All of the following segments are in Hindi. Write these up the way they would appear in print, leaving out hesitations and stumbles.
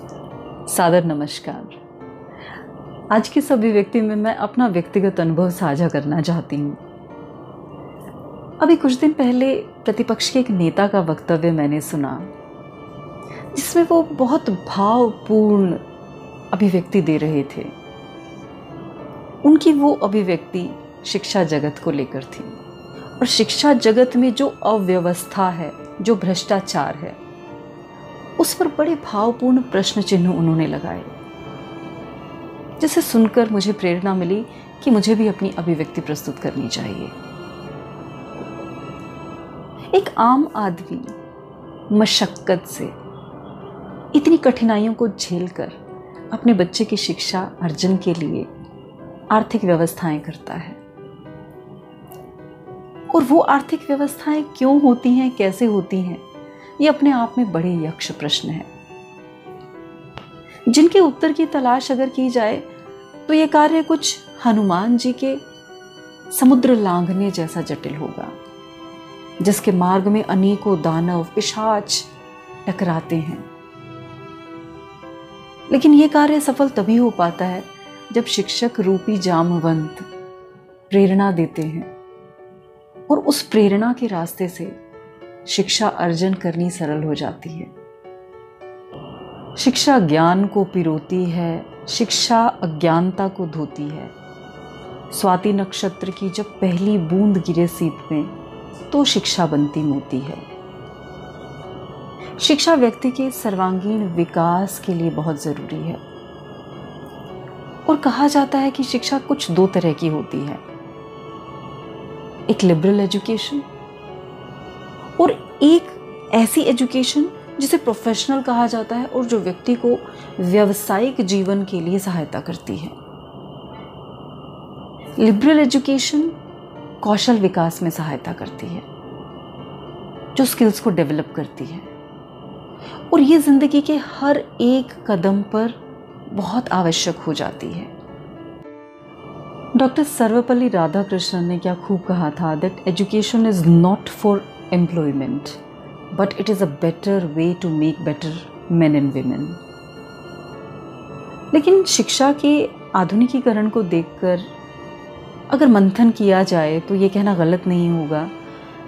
सादर नमस्कार। आज की इस अभिव्यक्ति में मैं अपना व्यक्तिगत अनुभव साझा करना चाहती हूँ। अभी कुछ दिन पहले प्रतिपक्ष के एक नेता का वक्तव्य मैंने सुना, जिसमें वो बहुत भावपूर्ण अभिव्यक्ति दे रहे थे। उनकी वो अभिव्यक्ति शिक्षा जगत को लेकर थी और शिक्षा जगत में जो अव्यवस्था है, जो भ्रष्टाचार है, उस पर बड़े भावपूर्ण प्रश्न चिन्ह उन्होंने लगाए, जिसे सुनकर मुझे प्रेरणा मिली कि मुझे भी अपनी अभिव्यक्ति प्रस्तुत करनी चाहिए। एक आम आदमी मशक्कत से इतनी कठिनाइयों को झेलकर अपने बच्चे की शिक्षा अर्जन के लिए आर्थिक व्यवस्थाएं करता है। और वो आर्थिक व्यवस्थाएं क्यों होती हैं, कैसे होती हैं, ये अपने आप में बड़े यक्ष प्रश्न हैं, जिनके उत्तर की तलाश अगर की जाए तो ये कार्य कुछ हनुमान जी के समुद्र लांघने जैसा जटिल होगा, जिसके मार्ग में अनेकों दानव पिशाच टकराते हैं। लेकिन ये कार्य सफल तभी हो पाता है जब शिक्षक रूपी जामवंत प्रेरणा देते हैं और उस प्रेरणा के रास्ते से शिक्षा अर्जन करनी सरल हो जाती है। शिक्षा ज्ञान को पिरोती है, शिक्षा अज्ञानता को धोती है। स्वाति नक्षत्र की जब पहली बूंद गिरे सीप में तो शिक्षा बनती मोती है। शिक्षा व्यक्ति के सर्वांगीण विकास के लिए बहुत जरूरी है। और कहा जाता है कि शिक्षा कुछ दो तरह की होती है, एक लिबरल एजुकेशन और एक ऐसी एजुकेशन जिसे प्रोफेशनल कहा जाता है और जो व्यक्ति को व्यावसायिक जीवन के लिए सहायता करती है। लिबरल एजुकेशन कौशल विकास में सहायता करती है, जो स्किल्स को डेवलप करती है, और ये जिंदगी के हर एक कदम पर बहुत आवश्यक हो जाती है। डॉक्टर सर्वपल्ली राधाकृष्णन ने क्या खूब कहा था, that education is not for employment but it is a better way to make better men and women. लेकिन शिक्षा के आधुनिकीकरण को देखकर अगर मंथन किया जाए तो ये कहना गलत नहीं होगा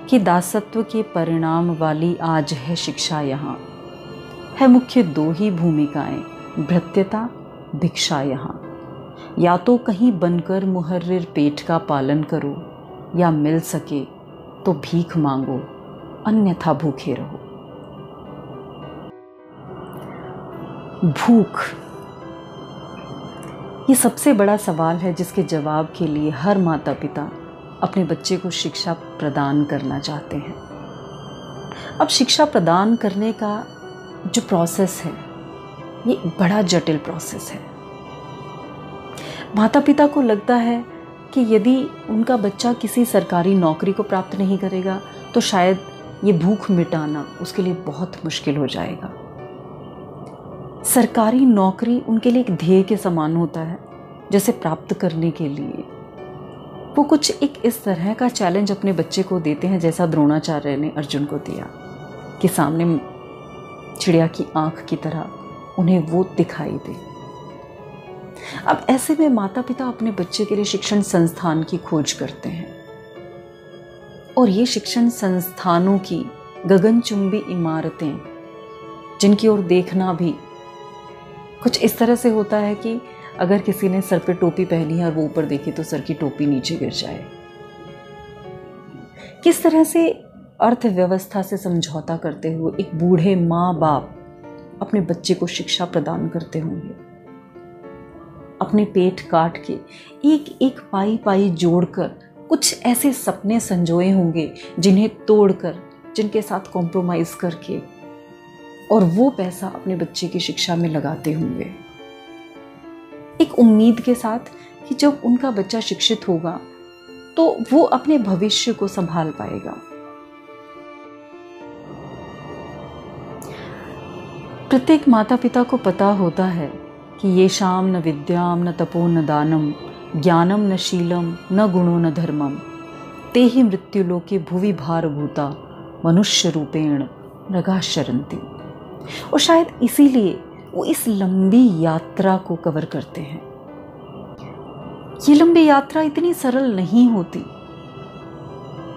कि दासत्व के परिणाम वाली आज है शिक्षा। यहाँ है मुख्य दो ही भूमिकाएं, भृत्यता, भिक्षा। यहाँ या तो कहीं बनकर मुहर्रिर पेट का पालन करो, या मिल सके तो भीख मांगो, अन्यथा भूखे रहो। भूख ये सबसे बड़ा सवाल है जिसके जवाब के लिए हर माता पिता अपने बच्चे को शिक्षा प्रदान करना चाहते हैं। अब शिक्षा प्रदान करने का जो प्रोसेस है, ये बड़ा जटिल प्रोसेस है। माता पिता को लगता है कि यदि उनका बच्चा किसी सरकारी नौकरी को प्राप्त नहीं करेगा तो शायद ये भूख मिटाना उसके लिए बहुत मुश्किल हो जाएगा। सरकारी नौकरी उनके लिए एक ध्येय के समान होता है, जैसे प्राप्त करने के लिए वो कुछ एक इस तरह का चैलेंज अपने बच्चे को देते हैं, जैसा द्रोणाचार्य ने अर्जुन को दिया कि सामने चिड़िया की आंख की तरह उन्हें वो दिखाई दे। अब ऐसे में माता पिता अपने बच्चे के लिए शिक्षण संस्थान की खोज करते हैं, और ये शिक्षण संस्थानों की गगनचुंबी इमारतें, जिनकी ओर देखना भी कुछ इस तरह से होता है कि अगर किसी ने सर पे टोपी पहनी है और वो ऊपर देखे तो सर की टोपी नीचे गिर जाए। किस तरह से अर्थव्यवस्था से समझौता करते हुए एक बूढ़े माँ बाप अपने बच्चे को शिक्षा प्रदान करते होंगे, अपने पेट काट के एक एक पाई पाई जोड़कर कुछ ऐसे सपने संजोए होंगे जिन्हें तोड़कर, जिनके साथ कॉम्प्रोमाइज करके, और वो पैसा अपने बच्चे की शिक्षा में लगाते होंगे, एक उम्मीद के साथ कि जब उनका बच्चा शिक्षित होगा तो वो अपने भविष्य को संभाल पाएगा। प्रत्येक माता पिता को पता होता है कि ये शाम न विद्याम न तपो न दानम ज्ञानम न शीलम न गुणो न धर्मम ते ही मृत्युलोके भुवि भारभूता मनुष्य रूपेण नगाशरन्ति। और शायद इसीलिए वो इस लंबी यात्रा को कवर करते हैं। ये लंबी यात्रा इतनी सरल नहीं होती,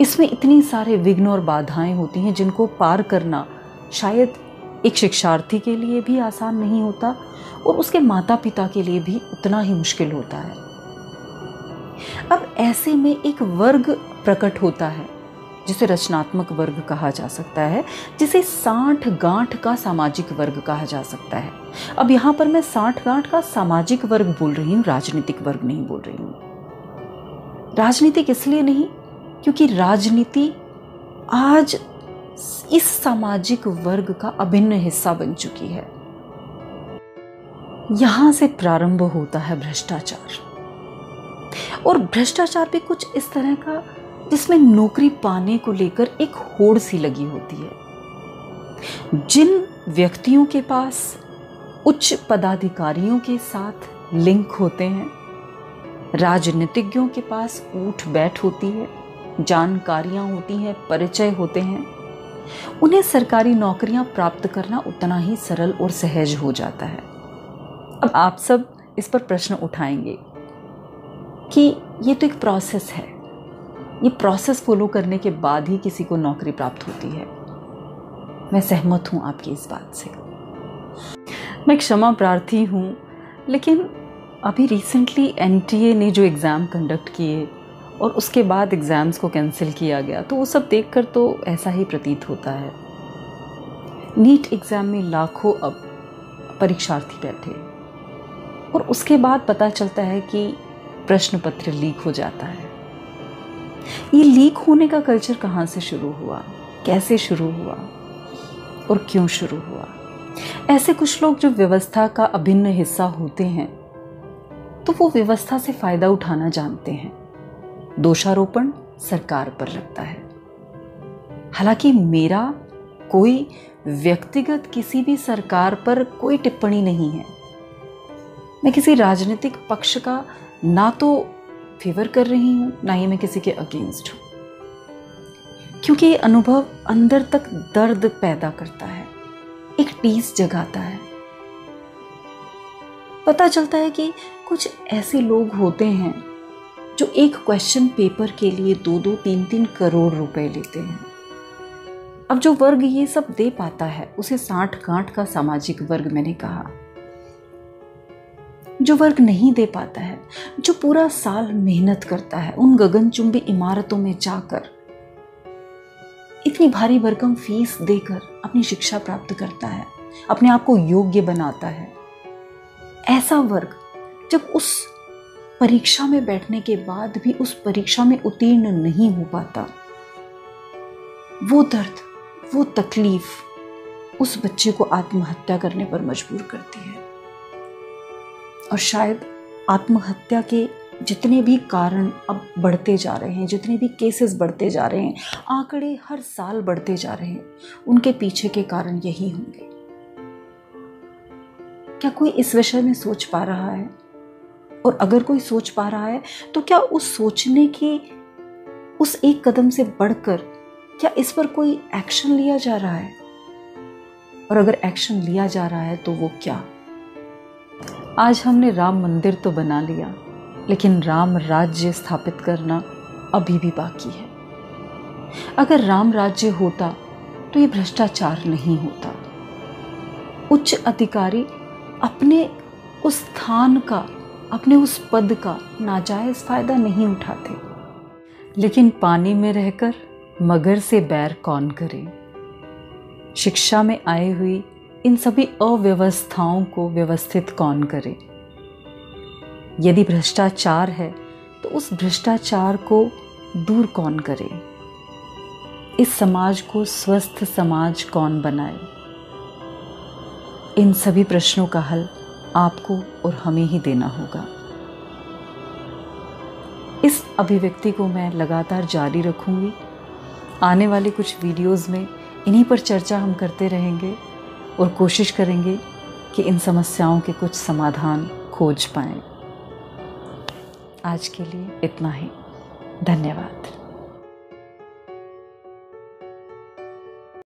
इसमें इतनी सारे विघ्न और बाधाएं होती हैं जिनको पार करना शायद एक शिक्षार्थी के लिए भी आसान नहीं होता और उसके माता पिता के लिए भी उतना ही मुश्किल होता है। अब ऐसे में एक वर्ग प्रकट होता है जिसे रचनात्मक वर्ग कहा जा सकता है, जिसे साठ गांठ का सामाजिक वर्ग कहा जा सकता है। अब यहाँ पर मैं साठ गांठ का सामाजिक वर्ग बोल रही हूँ, राजनीतिक वर्ग नहीं बोल रही हूँ। राजनीतिक इसलिए नहीं क्योंकि राजनीति आज इस सामाजिक वर्ग का अभिन्न हिस्सा बन चुकी है। यहां से प्रारंभ होता है भ्रष्टाचार, और भ्रष्टाचार भी कुछ इस तरह का जिसमें नौकरी पाने को लेकर एक होड़ सी लगी होती है। जिन व्यक्तियों के पास उच्च पदाधिकारियों के साथ लिंक होते हैं, राजनीतिज्ञों के पास उठ बैठ होती है, जानकारियां होती हैं, परिचय होते हैं, उन्हें सरकारी नौकरियां प्राप्त करना उतना ही सरल और सहज हो जाता है। अब आप सब इस पर प्रश्न उठाएंगे कि ये तो एक प्रोसेस है, ये प्रोसेस फॉलो करने के बाद ही किसी को नौकरी प्राप्त होती है। मैं सहमत हूं आपकी इस बात से, मैं क्षमा प्रार्थी हूं, लेकिन अभी रिसेंटली NTA ने जो एग्ज़ाम कंडक्ट किए और उसके बाद एग्ज़ाम्स को कैंसिल किया गया, तो वो सब देखकर तो ऐसा ही प्रतीत होता है। नीट एग्ज़ाम में लाखों अब परीक्षार्थी बैठे और उसके बाद पता चलता है कि प्रश्न पत्र लीक हो जाता है। ये लीक होने का कल्चर कहाँ से शुरू हुआ, कैसे शुरू हुआ और क्यों शुरू हुआ? ऐसे कुछ लोग जो व्यवस्था का अभिन्न हिस्सा होते हैं, तो वो व्यवस्था से फ़ायदा उठाना जानते हैं। दोषारोपण सरकार पर लगता है। हालांकि मेरा कोई व्यक्तिगत किसी भी सरकार पर कोई टिप्पणी नहीं है। मैं किसी राजनीतिक पक्ष का ना तो फेवर कर रही हूं, ना ही मैं किसी के अगेंस्ट हूं, क्योंकि ये अनुभव अंदर तक दर्द पैदा करता है, एक टीस जगाता है। पता चलता है कि कुछ ऐसे लोग होते हैं जो एक क्वेश्चन पेपर के लिए 2-2, 3-3 करोड़ रुपए लेते हैं। अब जो वर्ग ये सब दे पाता है उसे साठ गांठ का सामाजिक वर्ग मैंने कहा। जो वर्ग नहीं दे पाता है, जो पूरा साल मेहनत करता है, उन गगनचुंबी इमारतों में जाकर इतनी भारी भरकम फीस देकर अपनी शिक्षा प्राप्त करता है, अपने आप को योग्य बनाता है, ऐसा वर्ग जब उस परीक्षा में बैठने के बाद भी उस परीक्षा में उत्तीर्ण नहीं हो पाता, वो दर्द, वो तकलीफ उस बच्चे को आत्महत्या करने पर मजबूर करती है। और शायद आत्महत्या के जितने भी कारण अब बढ़ते जा रहे हैं, जितने भी केसेस बढ़ते जा रहे हैं, आंकड़े हर साल बढ़ते जा रहे हैं, उनके पीछे के कारण यही होंगे। क्या कोई इस विषय में सोच पा रहा है? और अगर कोई सोच पा रहा है तो क्या उस सोचने के उस एक कदम से बढ़कर क्या इस पर कोई एक्शन लिया जा रहा है? और अगर एक्शन लिया जा रहा है तो वो क्या? आज हमने राम मंदिर तो बना लिया, लेकिन राम राज्य स्थापित करना अभी भी बाकी है। अगर राम राज्य होता तो ये भ्रष्टाचार नहीं होता। उच्च अधिकारी अपने उस स्थान का, अपने उस पद का नाजायज फायदा नहीं उठाते। लेकिन पानी में रहकर मगर से बैर कौन करे? शिक्षा में आई हुई इन सभी अव्यवस्थाओं को व्यवस्थित कौन करे? यदि भ्रष्टाचार है तो उस भ्रष्टाचार को दूर कौन करे? इस समाज को स्वस्थ समाज कौन बनाए? इन सभी प्रश्नों का हल आपको और हमें ही देना होगा। इस अभिव्यक्ति को मैं लगातार जारी रखूंगी। आने वाले कुछ वीडियोस में इन्हीं पर चर्चा हम करते रहेंगे और कोशिश करेंगे कि इन समस्याओं के कुछ समाधान खोज पाएं। आज के लिए इतना ही। धन्यवाद।